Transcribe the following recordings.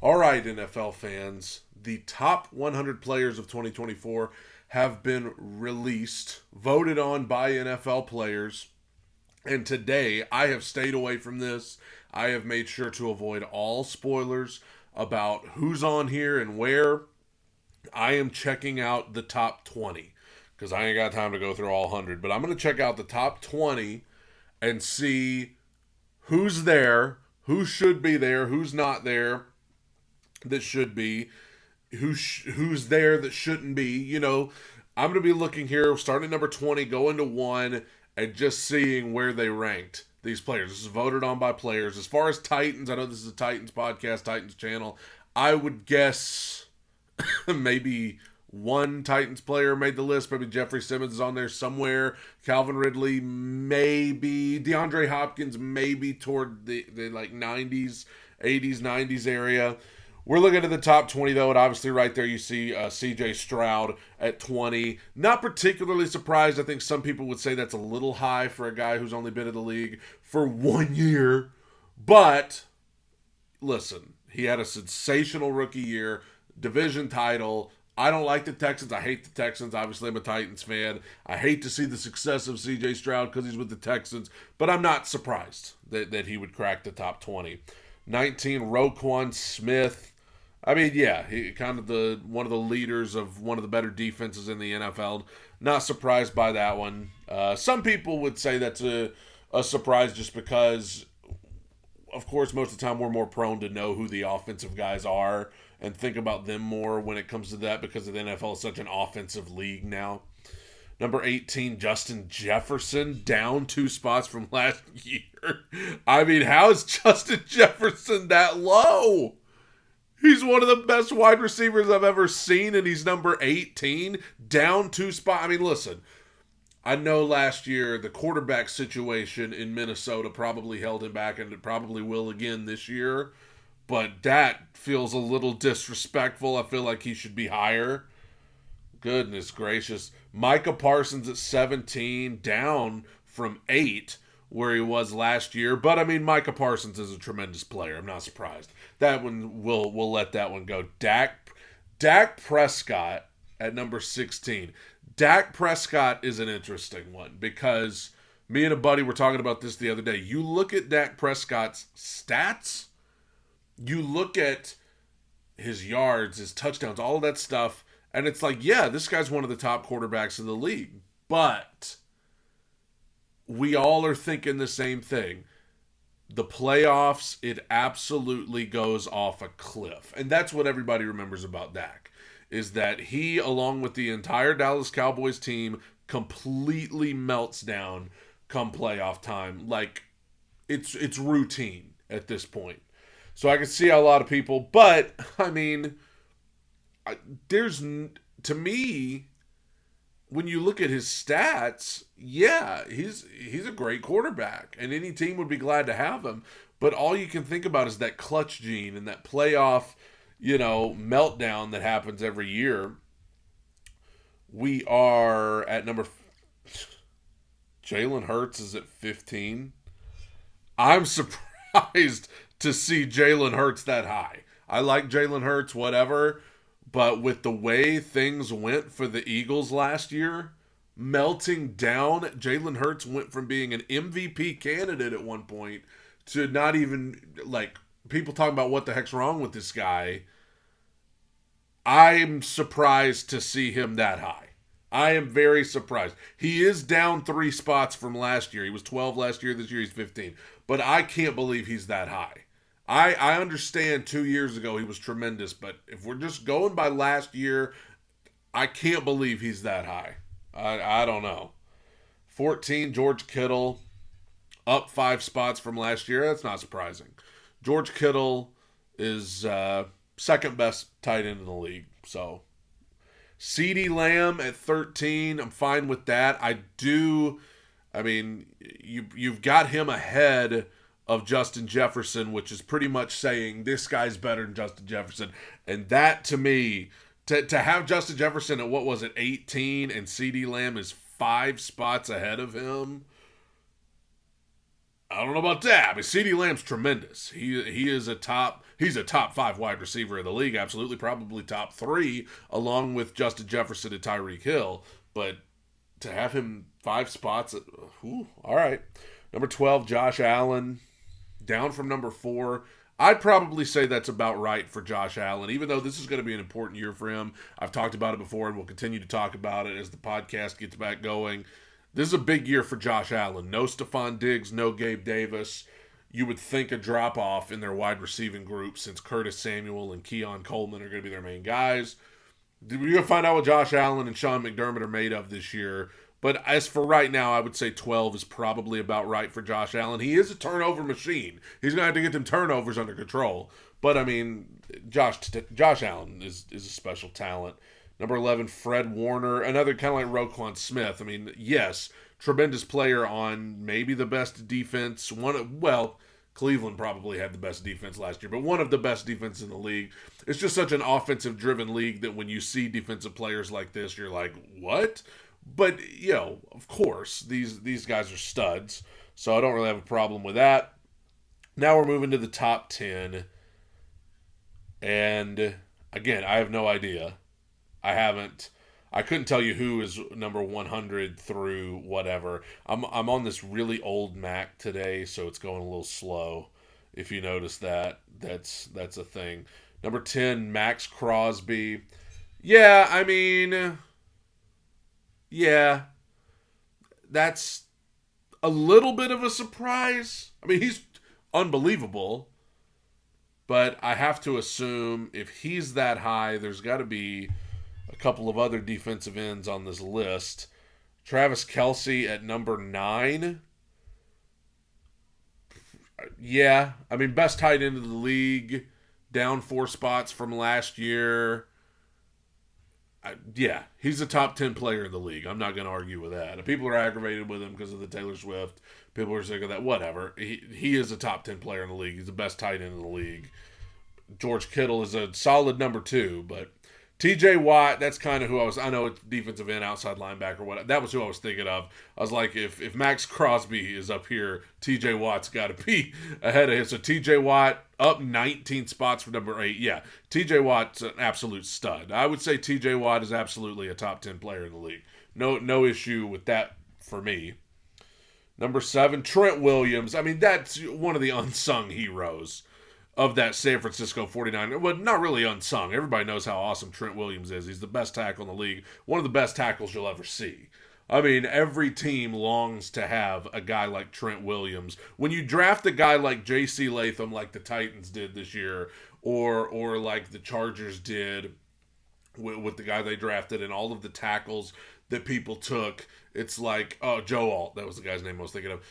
All right, NFL fans, the top 100 players of 2024 have been released, voted on by NFL players. And today, I have stayed away from this. I have made sure to avoid all spoilers about who's on here and where. I am checking out the top 20 because I ain't got time to go through all 100. But I'm going to check out the top 20 and see who's there, who should be there, who's not there that should be, who's there that shouldn't be. I'm going to be looking here, starting at number 20, going to 1, and just seeing where they ranked these players. This is voted on by players. As far as Titans, I know this is a Titans podcast, Titans channel. I would guess maybe one Titans player made the list. Maybe Jeffrey Simmons is on there somewhere. Calvin Ridley, maybe. DeAndre Hopkins, maybe toward the like 90s, 80s, 90s area. We're looking at the top 20, though, and obviously right there you see C.J. Stroud at 20. Not particularly surprised. I think some people would say that's a little high for a guy who's only been in the league for 1 year. But, listen, he had a sensational rookie year, division title. I don't like the Texans. I hate the Texans. Obviously, I'm a Titans fan. I hate to see the success of C.J. Stroud because he's with the Texans, but I'm not surprised that he would crack the top 20. 19, Roquan Smith. I mean, yeah, he kind of one of the leaders of one of the better defenses in the NFL. Not surprised by that one. Some people would say that's a surprise just because, of course, most of the time we're more prone to know who the offensive guys are and think about them more when it comes to that because the NFL is such an offensive league now. Number 18, Justin Jefferson, down 2 spots from last year. I mean, how is Justin Jefferson that low? He's one of the best wide receivers I've ever seen, and he's number 18, down 2 spots. I mean, listen, I know last year the quarterback situation in Minnesota probably held him back, and it probably will again this year, but that feels a little disrespectful. I feel like he should be higher. Goodness gracious. Micah Parsons at 17, down from 8 where he was last year. But, I mean, Micah Parsons is a tremendous player. I'm not surprised. That one, we'll let that one go. Dak Prescott at number 16. Dak Prescott is an interesting one because me and a buddy were talking about this the other day. You look at Dak Prescott's stats, you look at his yards, his touchdowns, all of that stuff, and it's like, yeah, this guy's one of the top quarterbacks in the league. But we all are thinking the same thing. The playoffs, it absolutely goes off a cliff. And that's what everybody remembers about Dak, is that he, along with the entire Dallas Cowboys team, completely melts down come playoff time. Like, it's routine at this point. So I can see how a lot of people, but, I mean, to me, when you look at his stats, yeah, he's a great quarterback, and any team would be glad to have him. But all you can think about is that clutch gene and that playoff, meltdown that happens every year. We are at Jalen Hurts is at 15. I'm surprised to see Jalen Hurts that high. I like Jalen Hurts, whatever. But with the way things went for the Eagles last year, melting down, Jalen Hurts went from being an MVP candidate at one point to not even, like, people talking about what the heck's wrong with this guy. I'm surprised to see him that high. I am very surprised. He is down 3 spots from last year. He was 12 last year. This year he's 15. But I can't believe he's that high. I understand 2 years ago he was tremendous, but if we're just going by last year, I can't believe he's that high. I don't know. 14, George Kittle, up 5 spots from last year. That's not surprising. George Kittle is second best tight end in the league. So, CeeDee Lamb at 13, I'm fine with that. You've got him ahead of Justin Jefferson, which is pretty much saying this guy's better than Justin Jefferson. And that, to me, to have Justin Jefferson at, 18, and CeeDee Lamb is 5 spots ahead of him, I don't know about that, but CeeDee Lamb's tremendous. He's a top 5 wide receiver in the league, absolutely, probably top 3, along with Justin Jefferson and Tyreek Hill. But to have him 5 spots, all right. Number 12, Josh Allen, down from number 4. I'd probably say that's about right for Josh Allen, even though this is going to be an important year for him. I've talked about it before, and we'll continue to talk about it as the podcast gets back going. This is a big year for Josh Allen. No Stephon Diggs, no Gabe Davis. You would think a drop-off in their wide receiving group since Curtis Samuel and Keon Coleman are going to be their main guys. We're going to find out what Josh Allen and Sean McDermott are made of this year. But as for right now, I would say 12 is probably about right for Josh Allen. He is a turnover machine. He's going to have to get them turnovers under control. But, I mean, Josh Allen is a special talent. Number 11, Fred Warner, another kind of like Roquan Smith. I mean, yes, tremendous player on maybe the best defense. Cleveland probably had the best defense last year, but one of the best defenses in the league. It's just such an offensive-driven league that when you see defensive players like this, you're like, what? But, of course, these guys are studs, so I don't really have a problem with that. Now we're moving to the top 10, and again, I have no idea. I couldn't tell you who is number 100 through whatever. I'm on this really old Mac today, so it's going a little slow. If you notice that, that's a thing. Number 10, Max Crosby. Yeah, I mean, yeah, that's a little bit of a surprise. I mean, he's unbelievable, but I have to assume if he's that high, there's got to be a couple of other defensive ends on this list. Travis Kelce at number 9. Yeah, I mean, best tight end of the league, down 4 spots from last year. Yeah, he's a top 10 player in the league. I'm not going to argue with that. People are aggravated with him because of the Taylor Swift. People are sick of that. Whatever. He is a top 10 player in the league. He's the best tight end in the league. George Kittle is a solid number 2, but TJ Watt, that's kind of who I know it's defensive end, outside linebacker, what that was who I was thinking of. I was like, if Max Crosby is up here, TJ Watt's got to be ahead of him. So TJ Watt up 19 spots for number 8. Yeah, TJ Watt's an absolute stud. I would say TJ Watt is absolutely a top 10 player in the league. No issue with that for me. Number 7, Trent Williams. I mean, that's one of the unsung heroes of that San Francisco 49ers. Well, not really unsung. Everybody knows how awesome Trent Williams is. He's the best tackle in the league. One of the best tackles you'll ever see. I mean, every team longs to have a guy like Trent Williams. When you draft a guy like J.C. Latham, like the Titans did this year, or like the Chargers did with the guy they drafted, and all of the tackles that people took, it's like, Joe Alt, that was the guy's name I was thinking of.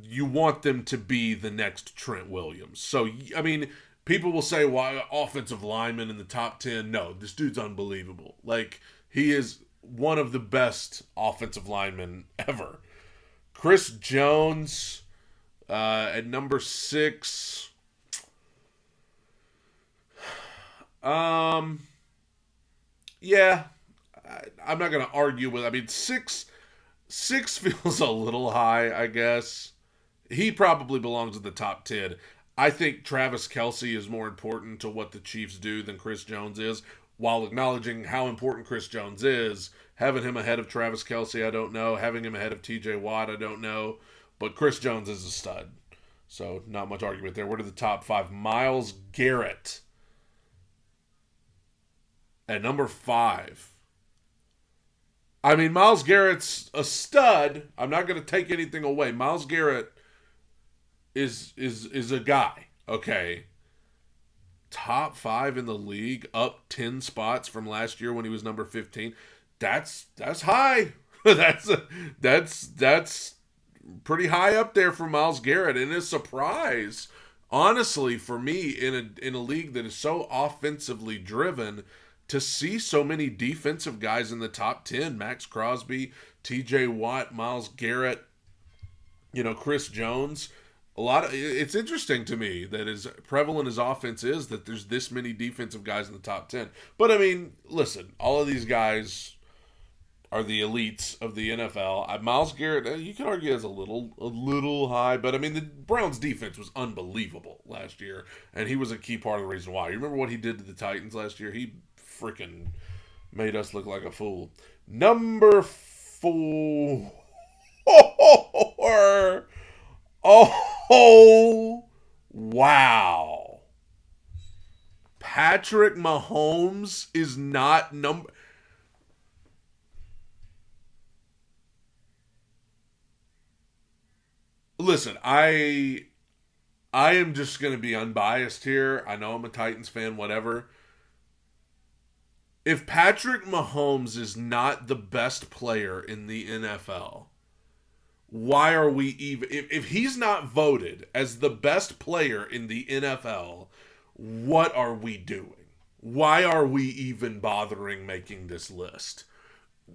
You want them to be the next Trent Williams. So, I mean, people will say, why offensive lineman in the top 10? No, this dude's unbelievable. Like, he is one of the best offensive linemen ever. Chris Jones at number 6. Yeah, I'm not going to argue with. I mean, 6 feels a little high, I guess. He probably belongs in the top 10. I think Travis Kelce is more important to what the Chiefs do than Chris Jones is. While acknowledging how important Chris Jones is, having him ahead of Travis Kelce, I don't know. Having him ahead of TJ Watt, I don't know. But Chris Jones is a stud. So, not much argument there. We're to the top 5. Myles Garrett at number 5. I mean, Myles Garrett's a stud. I'm not going to take anything away. Myles Garrett is a guy, okay? Top 5 in the league, up 10 spots from last year when he was number 15. That's high. that's pretty high up there for Myles Garrett, and a surprise, honestly, for me in a league that is so offensively driven, to see so many defensive guys in the top 10, Max Crosby, TJ Watt, Myles Garrett, Chris Jones. It's interesting to me that as prevalent as offense is, that there's this many defensive guys in the top 10. But I mean, listen, all of these guys are the elites of the NFL. Miles Garrett, you can argue is a little high, but I mean the Browns defense was unbelievable last year, and he was a key part of the reason why. You remember what he did to the Titans last year? He freaking made us look like a fool. Number 4. Oh, wow. Patrick Mahomes is not number. Listen, I am just going to be unbiased here. I know I'm a Titans fan, whatever. If Patrick Mahomes is not the best player in the NFL, why are we even if he's not voted as the best player in the NFL, what are we doing? Why are we even bothering making this list?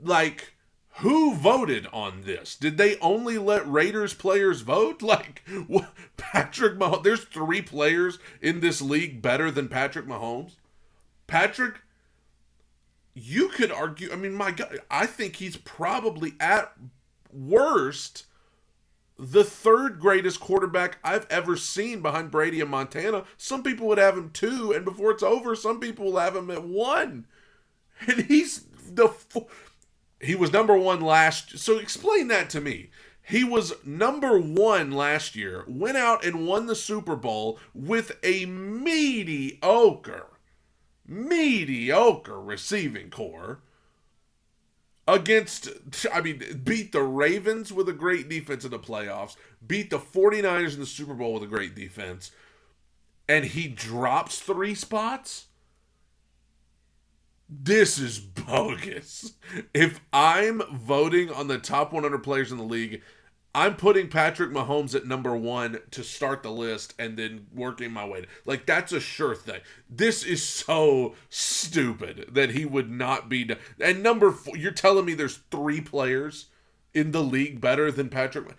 Like, who voted on this? Did they only let Raiders players vote? Like, what, Patrick Mahomes? There's 3 players in this league better than Patrick Mahomes. Patrick, you could argue. I mean, my God, I think he's probably at worst the 3rd greatest quarterback I've ever seen behind Brady and Montana. Some people would have him 2, and before it's over, some people will have him at 1. And he was number 1 last. So explain that to me. He was number 1 last year, went out and won the Super Bowl with a mediocre receiving core beat the Ravens with a great defense in the playoffs, beat the 49ers in the Super Bowl with a great defense, and he drops 3 spots? This is bogus. If I'm voting on the top 100 players in the league, I'm putting Patrick Mahomes at number 1 to start the list and then working my way. Like, that's a sure thing. This is so stupid that he would not be. And number 4, you're telling me there's 3 players in the league better than Patrick?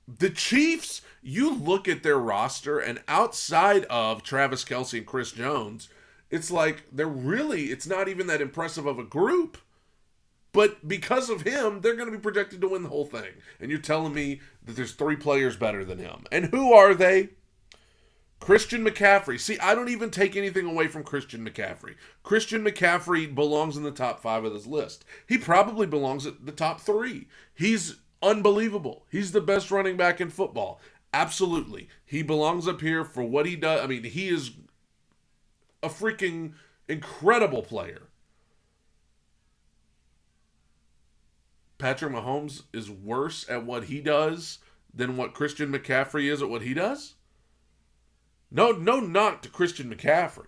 The Chiefs, you look at their roster, and outside of Travis Kelce and Chris Jones, it's like it's not even that impressive of a group. But because of him, they're going to be projected to win the whole thing. And you're telling me that there's 3 players better than him. And who are they? Christian McCaffrey. See, I don't even take anything away from Christian McCaffrey. Christian McCaffrey belongs in the top 5 of this list. He probably belongs at the top 3. He's unbelievable. He's the best running back in football. Absolutely. He belongs up here for what he does. I mean, he is a freaking incredible player. Patrick Mahomes is worse at what he does than what Christian McCaffrey is at what he does? No, not to Christian McCaffrey.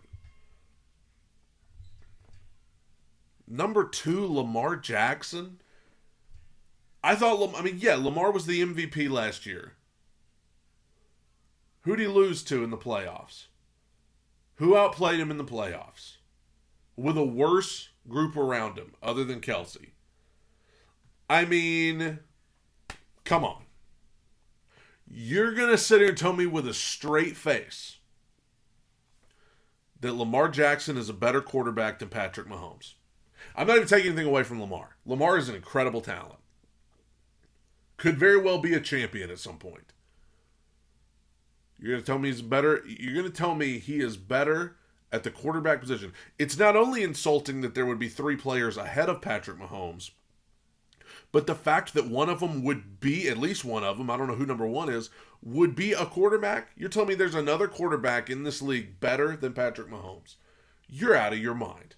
Number 2, Lamar Jackson. Lamar was the MVP last year. Who'd he lose to in the playoffs? Who outplayed him in the playoffs? With a worse group around him other than Kelce? I mean, come on. You're going to sit here and tell me with a straight face that Lamar Jackson is a better quarterback than Patrick Mahomes. I'm not even taking anything away from Lamar. Lamar is an incredible talent. Could very well be a champion at some point. You're going to tell me he's better? You're going to tell me he is better at the quarterback position. It's not only insulting that there would be 3 players ahead of Patrick Mahomes, but the fact that one of them would be, at least one of them, I don't know who number 1 is, would be a quarterback. You're telling me there's another quarterback in this league better than Patrick Mahomes. You're out of your mind.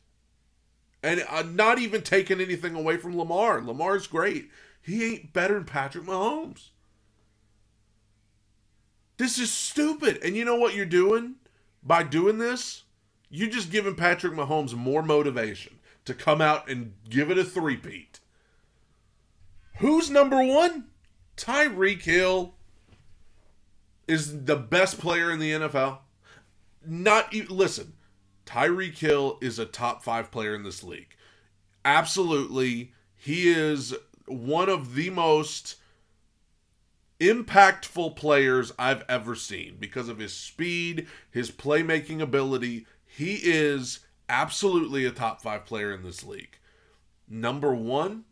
And I'm not even taking anything away from Lamar. Lamar's great. He ain't better than Patrick Mahomes. This is stupid. And you know what you're doing? By doing this, you're just giving Patrick Mahomes more motivation to come out and give it a 3-peat. Who's number 1? Tyreek Hill is the best player in the NFL. Listen, Tyreek Hill is a top 5 player in this league. Absolutely. He is one of the most impactful players I've ever seen because of his speed, his playmaking ability. He is absolutely a top 5 player in this league. Number one,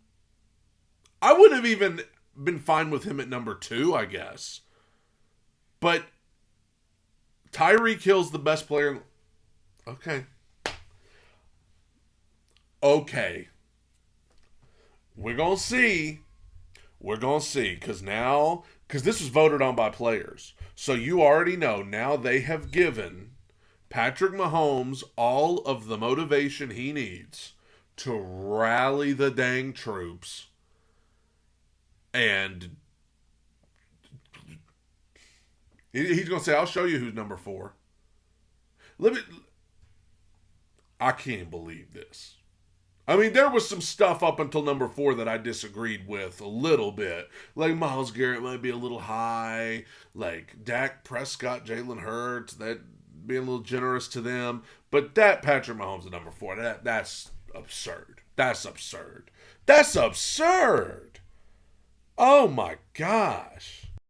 I would have even been fine with him at number two, I guess. But Tyreek Hill's the best player. Okay. Okay. We're going to see. We're going to see. Because this was voted on by players. So you already know now they have given Patrick Mahomes all of the motivation he needs to rally the dang troops and he's going to say, I'll show you who's number 4. I can't believe this. I mean, there was some stuff up until number 4 that I disagreed with a little bit. Like Myles Garrett might be a little high. Like Dak Prescott, Jalen Hurts, that being a little generous to them. But that Patrick Mahomes at number 4, that's absurd. That's absurd. That's absurd. Oh my gosh.